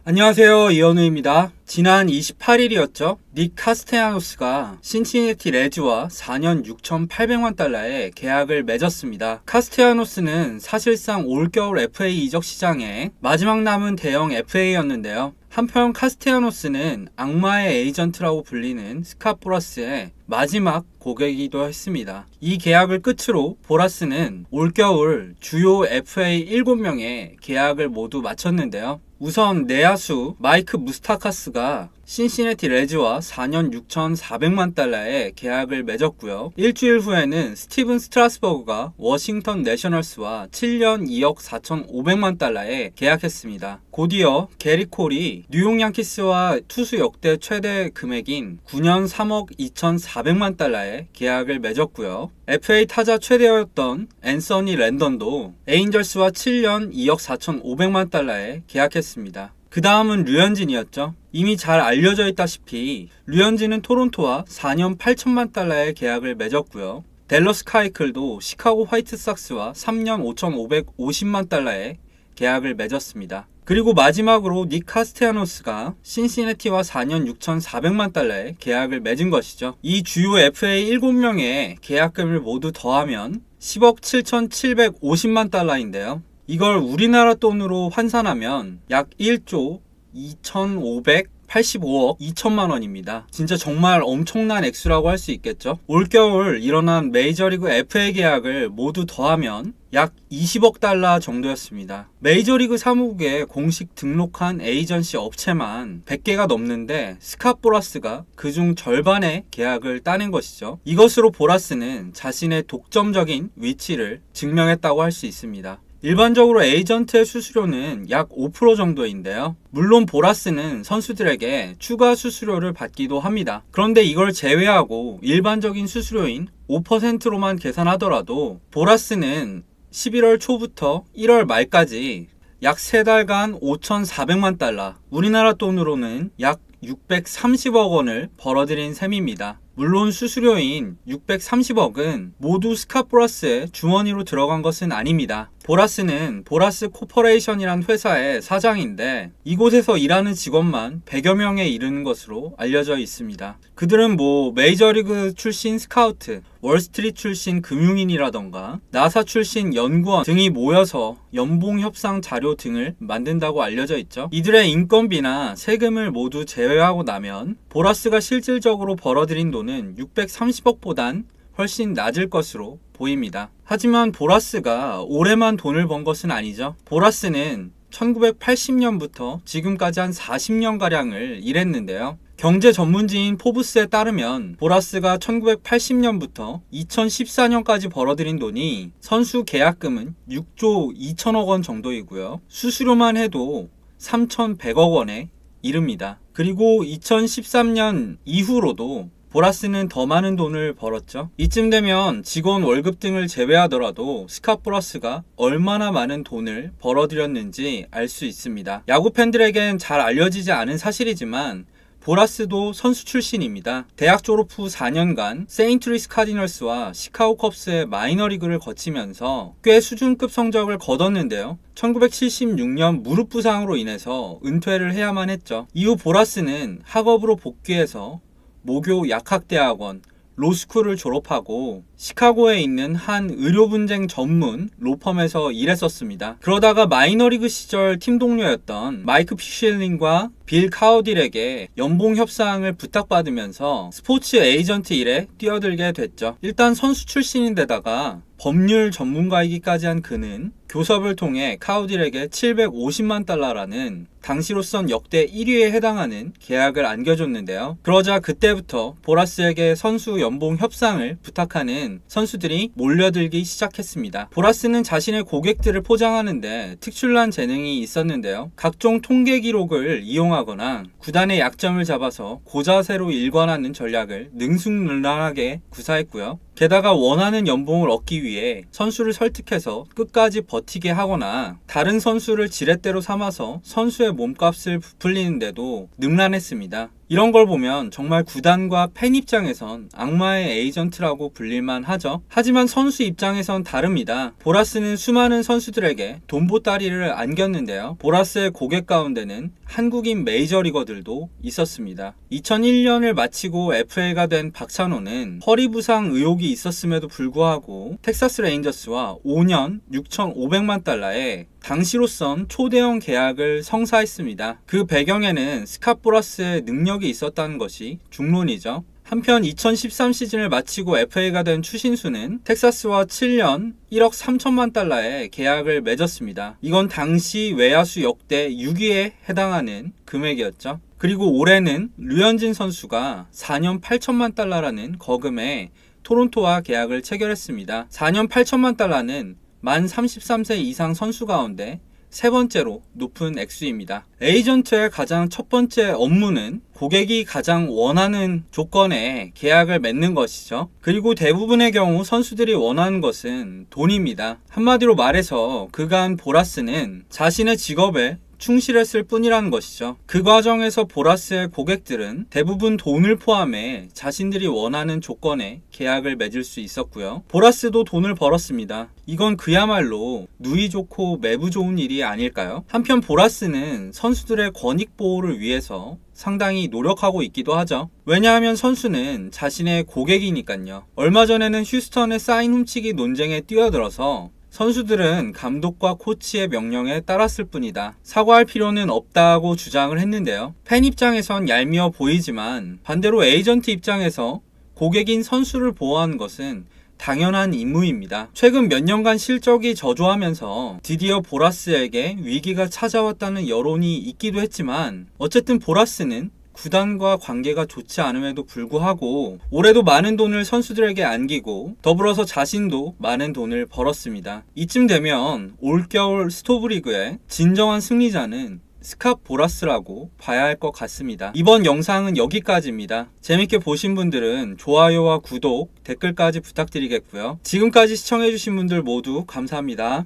안녕하세요, 이현우입니다. 지난 28일이었죠. 닉 카스테야노스가 신시내티 레즈와 4년 6,800만 달러의 계약을 맺었습니다. 카스테야노스는 사실상 올겨울 FA 이적 시장에 마지막 남은 대형 FA였는데요. 한편 카스테야노스는 악마의 에이전트라고 불리는 스캇 보라스의 마지막 고객이기도 했습니다. 이 계약을 끝으로 보라스는 올겨울 주요 FA 7명의 계약을 모두 마쳤는데요. 우선 내야수 마이크 무스타카스가 신시내티 레즈와 4년 6,400만 달러의 계약을 맺었고요. 일주일 후에는 스티븐 스트라스버그가 워싱턴 내셔널스와 7년 2억 4,500만 달러에 계약했습니다. 곧이어 게리 콜이 뉴욕 양키스와 투수 역대 최대 금액인 9년 3억 2,400만 달러의 계약을 맺었고요. FA 타자 최대였던 앤서니 랜던도 에인절스와 7년 2억 4,500만 달러에 계약했습니다. 그 다음은 류현진이었죠. 이미 잘 알려져 있다시피 류현진은 토론토와 4년 8천만 달러의 계약을 맺었고요. 댈러스 카이클도 시카고 화이트삭스와 3년 5,550만 달러의 계약을 맺었습니다. 그리고 마지막으로 닉 카스테야노스가 신시내티와 4년 6,400만 달러의 계약을 맺은 것이죠. 이 주요 FA 7명의 계약금을 모두 더하면 10억 7,750만 달러인데요. 이걸 우리나라 돈으로 환산하면 약 1조 2,585억 2천만 원입니다. 진짜 정말 엄청난 액수라고 할 수 있겠죠. 올겨울 일어난 메이저리그 FA 계약을 모두 더하면 약 20억 달러 정도였습니다. 메이저리그 사무국에 공식 등록한 에이전시 업체만 100개가 넘는데 스캇 보라스가 그중 절반의 계약을 따낸 것이죠. 이것으로 보라스는 자신의 독점적인 위치를 증명했다고 할 수 있습니다. 일반적으로 에이전트의 수수료는 약 5% 정도인데요. 물론 보라스는 선수들에게 추가 수수료를 받기도 합니다. 그런데 이걸 제외하고 일반적인 수수료인 5%로만 계산하더라도 보라스는 11월 초부터 1월 말까지 약 3달간 5,400만 달러, 우리나라 돈으로는 약 630억 원을 벌어들인 셈입니다. 물론 수수료인 630억은 모두 스캇 보라스의 주머니로 들어간 것은 아닙니다. 보라스는 보라스 코퍼레이션이란 회사의 사장인데 이곳에서 일하는 직원만 100여 명에 이르는 것으로 알려져 있습니다. 그들은 메이저리그 출신 스카우트, 월스트리트 출신 금융인이라던가 나사 출신 연구원 등이 모여서 연봉 협상 자료 등을 만든다고 알려져 있죠. 이들의 인건비나 세금을 모두 제외하고 나면 보라스가 실질적으로 벌어들인 돈은 630억보단 훨씬 낮을 것으로 보입니다. 하지만 보라스가 올해만 돈을 번 것은 아니죠. 보라스는 1980년부터 지금까지 한 40년가량을 일했는데요. 경제 전문지인 포브스에 따르면 보라스가 1980년부터 2014년까지 벌어들인 돈이 선수 계약금은 6조 2천억 원 정도이고요. 수수료만 해도 3,100억 원에 이릅니다. 그리고 2013년 이후로도 보라스는 더 많은 돈을 벌었죠. 이쯤 되면 직원 월급 등을 제외하더라도 스캇 보라스가 얼마나 많은 돈을 벌어들였는지 알 수 있습니다. 야구 팬들에겐 잘 알려지지 않은 사실이지만 보라스도 선수 출신입니다. 대학 졸업 후 4년간 세인트루이스 카디널스와 시카고 컵스의 마이너리그를 거치면서 꽤 수준급 성적을 거뒀는데요. 1976년 무릎 부상으로 인해서 은퇴를 해야만 했죠. 이후 보라스는 학업으로 복귀해서 모교 약학대학원 로스쿨을 졸업하고 시카고에 있는 한 의료분쟁 전문 로펌에서 일했었습니다. 그러다가 마이너리그 시절 팀 동료였던 마이크 피슐링과 빌 카우딜에게 연봉 협상을 부탁받으면서 스포츠 에이전트 일에 뛰어들게 됐죠. 일단 선수 출신인데다가 법률 전문가이기까지 한 그는 교섭을 통해 카우딜에게 750만 달러라는 당시로선 역대 1위에 해당하는 계약을 안겨줬는데요. 그러자 그때부터 보라스에게 선수 연봉 협상을 부탁하는 선수들이 몰려들기 시작했습니다. 보라스는 자신의 고객들을 포장하는데 특출난 재능이 있었는데요. 각종 통계 기록을 이용하거나 구단의 약점을 잡아서 고자세로 일관하는 전략을 능숙능란하게 구사했고요. 게다가 원하는 연봉을 얻기 위해 선수를 설득해서 끝까지 버티게 하거나 다른 선수를 지렛대로 삼아서 선수의 몸값을 부풀리는데도 능란했습니다. 이런 걸 보면 정말 구단과 팬 입장에선 악마의 에이전트라고 불릴만 하죠. 하지만 선수 입장에선 다릅니다. 보라스는 수많은 선수들에게 돈보따리를 안겼는데요. 보라스의 고객 가운데는 한국인 메이저리거들도 있었습니다. 2001년을 마치고 FA가 된 박찬호는 허리 부상 의혹이 있었음에도 불구하고 텍사스 레인저스와 5년 6,500만 달러의 당시로선 초대형 계약을 성사했습니다. 그 배경에는 스캇 보라스의 능력이 있었다는 것이 중론이죠. 한편 2013 시즌을 마치고 FA가 된 추신수는 텍사스와 7년 1억 3천만 달러의 계약을 맺었습니다. 이건 당시 외야수 역대 6위에 해당하는 금액이었죠. 그리고 올해는 류현진 선수가 4년 8천만 달러라는 거금에 토론토와 계약을 체결했습니다. 4년 8천만 달러는 만 33세 이상 선수 가운데 세 번째로 높은 액수입니다. 에이전트의 가장 첫 번째 업무는 고객이 가장 원하는 조건에 계약을 맺는 것이죠. 그리고 대부분의 경우 선수들이 원하는 것은 돈입니다. 한마디로 말해서 그간 보라스는 자신의 직업에 충실했을 뿐이라는 것이죠. 그 과정에서 보라스의 고객들은 대부분 돈을 포함해 자신들이 원하는 조건에 계약을 맺을 수 있었고요. 보라스도 돈을 벌었습니다. 이건 그야말로 누이 좋고 매부 좋은 일이 아닐까요? 한편 보라스는 선수들의 권익 보호를 위해서 상당히 노력하고 있기도 하죠. 왜냐하면 선수는 자신의 고객이니까요. 얼마 전에는 휴스턴의 사인 훔치기 논쟁에 뛰어들어서 선수들은 감독과 코치의 명령에 따랐을 뿐이다. 사과할 필요는 없다고 주장을 했는데요. 팬 입장에선 얄미워 보이지만 반대로 에이전트 입장에서 고객인 선수를 보호하는 것은 당연한 임무입니다. 최근 몇 년간 실적이 저조하면서 드디어 보라스에게 위기가 찾아왔다는 여론이 있기도 했지만 어쨌든 보라스는 구단과 관계가 좋지 않음에도 불구하고 올해도 많은 돈을 선수들에게 안기고 더불어서 자신도 많은 돈을 벌었습니다. 이쯤 되면 올겨울 스토브리그의 진정한 승리자는 스캇 보라스라고 봐야 할 것 같습니다. 이번 영상은 여기까지입니다. 재밌게 보신 분들은 좋아요와 구독, 댓글까지 부탁드리겠고요. 지금까지 시청해주신 분들 모두 감사합니다.